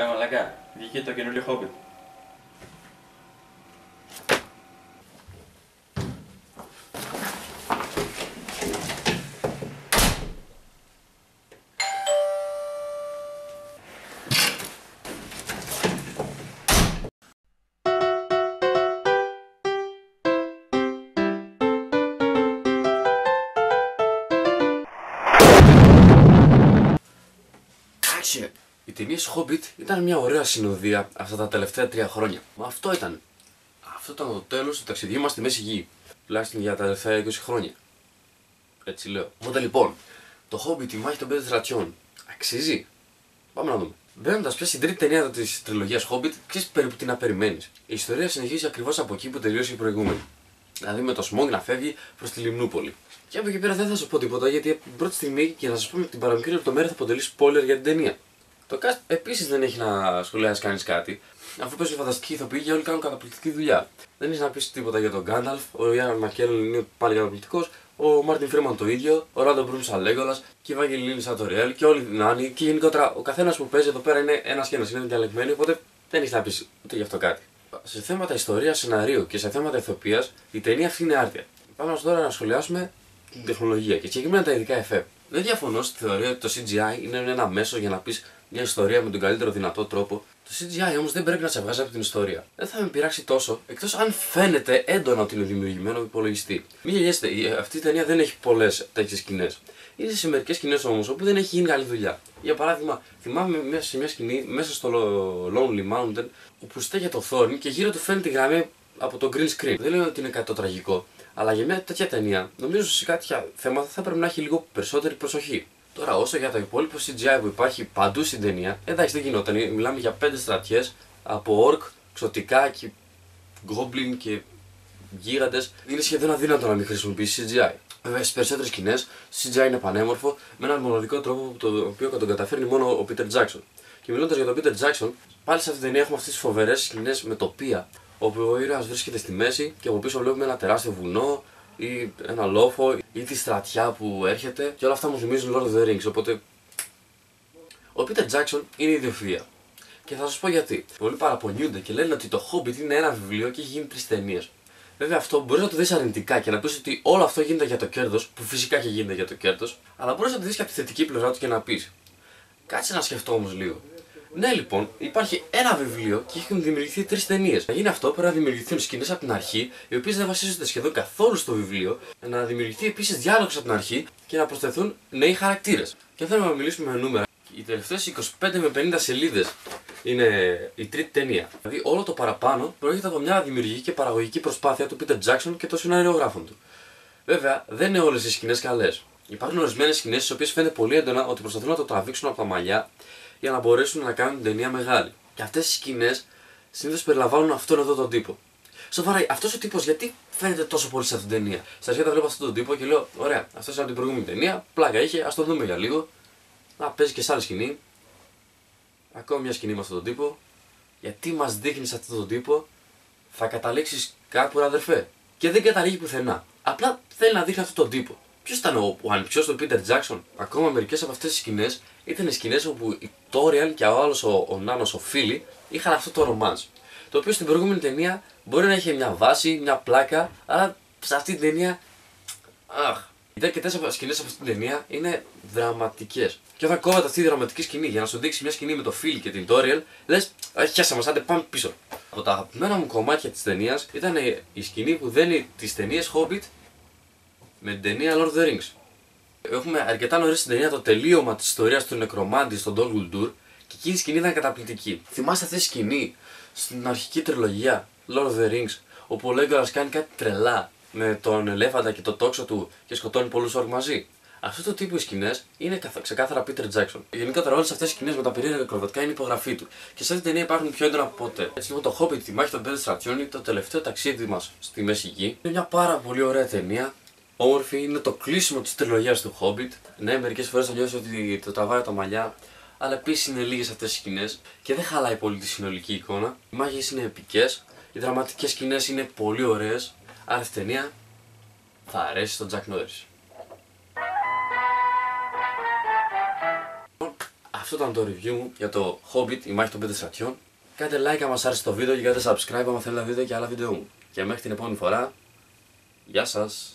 Μαλάκα, βγήκε το καινούριο Hobbit. Οι ταινίες Hobbit ήταν μια ωραία συνοδεία αυτά τα τελευταία 3 χρόνια. Μα αυτό ήταν. Αυτό ήταν το τέλος του ταξιδιού μας στη Μέση Γη. Τουλάχιστον για τα τελευταία 20 χρόνια. Έτσι λέω. Οπότε λοιπόν, το Hobbit, η μάχη των 5 στρατιών, αξίζει? Πάμε να δούμε. Μπαίνοντας πια στην τρίτη ταινία της τριλογίας Hobbit, ξέρεις περίπου τι να περιμένεις. Η ιστορία συνεχίζει ακριβώς από εκεί που τελείωσε η προηγούμενη. Δηλαδή με το Smaug να φεύγει προς τη Λιμνούπολη. Και από εκεί πέρα δεν θα σου πω τίποτα γιατί από την πρώτη στιγμή και να σας πω με την παραμικρή λεπτομέρεια θα αποτελεί spoiler για την ταινία. Το cast επίσης δεν έχει να σχολιάσει κανείς κάτι, αφού παίζουν φανταστικοί ηθοποιοί και όλοι κάνουν καταπληκτική δουλειά. Δεν έχει να πει τίποτα για τον Gandalf, ο Ιαν Μακκέλεν είναι πάλι καταπληκτικός, ο Μάρτιν Φρήμαν το ίδιο, ο Ράντο Μπλουμ σαν Λέγκολας και η Βαγγελίνη σαν το Ριέλ και όλοι την Άννη. Και γενικότερα ο καθένας που παίζει εδώ πέρα είναι ένας και ένας, είναι διαλεγμένοι, οπότε δεν έχει να πει ούτε γι' αυτό κάτι. Σε θέματα ιστορία, σεναρίου και σε θέματα ηθοποιίας, η ταινία αυτή είναι άρτια. Πάμε τώρα να σχολιάσουμε την τεχνολογία και συγκεκριμένα τα ειδικά εφέ. Δεν διαφωνώ στη θεωρία ότι το CGI είναι ένα μέσο για να πει μια ιστορία με τον καλύτερο δυνατό τρόπο. Το CGI όμως δεν πρέπει να σε βγάζει από την ιστορία. Δεν θα με πειράξει τόσο, εκτός αν φαίνεται έντονα ότι είναι δημιουργημένο από υπολογιστή. Μην γελιέστε, αυτή η ταινία δεν έχει πολλές τέτοιες σκηνές. Είναι σε μερικές σκηνές όμως όπου δεν έχει γίνει καλή δουλειά. Για παράδειγμα, θυμάμαι μέσα σε μια σκηνή μέσα στο Lonely Mountain όπου στέκεται το Thorn και γύρω του φαίνεται η γραμμή από το green screen. Δεν λέω ότι είναι κάτι το τραγικό, αλλά για μια τέτοια ταινία νομίζω σε κάποια θέματα θα πρέπει να έχει λίγο περισσότερη προσοχή. Τώρα, όσο για το υπόλοιπο CGI που υπάρχει παντού στην ταινία, εντάξει δεν γινόταν. Μιλάμε για 5 στρατιές από orc, ξωτικά και goblin και γίγαντες. Είναι σχεδόν αδύνατο να μην χρησιμοποιήσει CGI. Βέβαια, στις περισσότερες σκηνές, το CGI είναι πανέμορφο με έναν μοναδικό τρόπο το οποίο τον καταφέρνει μόνο ο Peter Jackson. Και μιλώντας για τον Peter Jackson, πάλι σε αυτή την ταινία έχουμε αυτές τις φοβερές σκηνές με τοπία, όπου ο ήρωας βρίσκεται στη μέση και από πίσω βλέπουμε ένα τεράστιο βουνό ή ένα λόφο ή τη στρατιά που έρχεται και όλα αυτά μου θυμίζουν Lord of the Rings, οπότε ο Peter Jackson είναι ιδιοφυΐα. Και θα σας πω γιατί. Πολλοί παραπονιούνται και λένε ότι το Hobbit είναι ένα βιβλίο και έχει γίνει 3 ταινίες. Βέβαια αυτό μπορείς να το δεις αρνητικά και να πεις ότι όλο αυτό γίνεται για το κέρδος, που φυσικά και γίνεται για το κέρδος, αλλά μπορείς να το δεις και από τη θετική πλευρά του και να πεις κάτσε να σκεφτώ όμως λίγο. Ναι, λοιπόν, υπάρχει ένα βιβλίο και έχουν δημιουργηθεί 3 ταινίες. Να γίνει αυτό, πρέπει να δημιουργηθούν σκηνές από την αρχή, οι οποίες δεν βασίζονται σχεδόν καθόλου στο βιβλίο, να δημιουργηθεί επίσης διάλογος από την αρχή και να προσθεθούν νέοι χαρακτήρες. Και θέλουμε να μιλήσουμε με νούμερα. Οι τελευταίες 25 με 50 σελίδες είναι η τρίτη ταινία. Δηλαδή, όλο το παραπάνω προέρχεται από μια δημιουργική και παραγωγική προσπάθεια του Peter Jackson και των σεναριογράφων του. Βέβαια, δεν είναι όλες οι σκηνές καλές. Υπάρχουν ορισμένες σκηνές στις οποίες φαίνεται πολύ έντονα ότι προσπαθούν να το τραβήξουν από τα μαλλιά για να μπορέσουν να κάνουν την ταινία μεγάλη. Και αυτές οι σκηνές συνήθως περιλαμβάνουν αυτόν εδώ τον τύπο. Σοβαρά, αυτός ο τύπος γιατί φαίνεται τόσο πολύ σε αυτήν την ταινία? Στα αρχή τα βλέπω αυτόν τον τύπο και λέω: ωραία, αυτός είναι από την προηγούμενη ταινία, πλάκα είχε, ας το δούμε για λίγο. Να παίζει και σε άλλη σκηνή. Ακόμα μια σκηνή με αυτόν τον τύπο. Γιατί μας δείχνεις αυτόν τον τύπο? Θα καταλήξεις κάπου, αδερφέ. Και δεν καταλήγει πουθενά. Απλά θέλει να δείχνει αυτόν τον τύπο. Ποιος ήταν ο ανιψιός του Peter Jackson? Ακόμα μερικές από αυτές τις σκηνές ήταν σκηνές όπου η Torian και ο άλλος ο Νάνος, ο Φίλι, είχαν αυτό το romance. Το οποίο στην προηγούμενη ταινία μπορεί να είχε μια βάση, μια πλάκα, αλλά σε αυτή την ταινία. Αχ. Οι αρκετές σκηνές σε αυτή την ταινία είναι δραματικές. Και όταν κόβεται αυτή η δραματική σκηνή για να σου δείξει μια σκηνή με το Φίλι και την Torian, λες: χιάσα μας, άντε πάμε πίσω. Από τα αγαπημένα μου κομμάτια της ταινίας ήταν η σκηνή που δένει τις ταινίες Hobbit με την ταινία Lord of the Rings. Έχουμε αρκετά νωρίς στην ταινία το τελείωμα της ιστορίας του νεκρομάντη στον Dol Guldur και εκείνη η σκηνή ήταν καταπληκτική. Θυμάστε αυτή τη σκηνή στην αρχική τριλογία Lord of the Rings, όπου ο Legolas κάνει κάτι τρελά με τον ελέφαντα και το τόξο του και σκοτώνει πολλούς όρκ μαζί? Αυτό το τύπο οι σκηνές είναι ξεκάθαρα Peter Jackson. Γενικότερα όλες αυτές οι σκηνές με τα περίεργα ακροβατικά είναι υπογραφή του. Και σε αυτή την ταινία υπάρχουν πιο έντονα από ποτέ. Έτσι λοιπόν το Hobbit, τη μάχη των 5 στρατιών, είναι το τελευταίο ταξίδι μας στη Μέση Γη. Είναι μια πάρα πολύ ωραία ταινία. Όμορφη, είναι το κλείσιμο της τριλογίας του Hobbit. Ναι, μερικές φορές θα νιώσει ότι το τραβάει τα μαλλιά, αλλά επίσης είναι λίγες αυτές οι σκηνές και δεν χαλάει πολύ τη συνολική εικόνα. Οι μάχες είναι επικές, οι δραματικές σκηνές είναι πολύ ωραίες, άρα αυτή η ταινία θα αρέσει στον Jack Norris. Αυτό ήταν το review μου για το Hobbit, η μάχη των 5 στρατιών. Κάντε like αν σας άρεσε το βίντεο και κάντε subscribe αν θέλετε να δείτε και άλλα βίντεο μου. Και μέχρι την επόμενη φορά, γεια σας!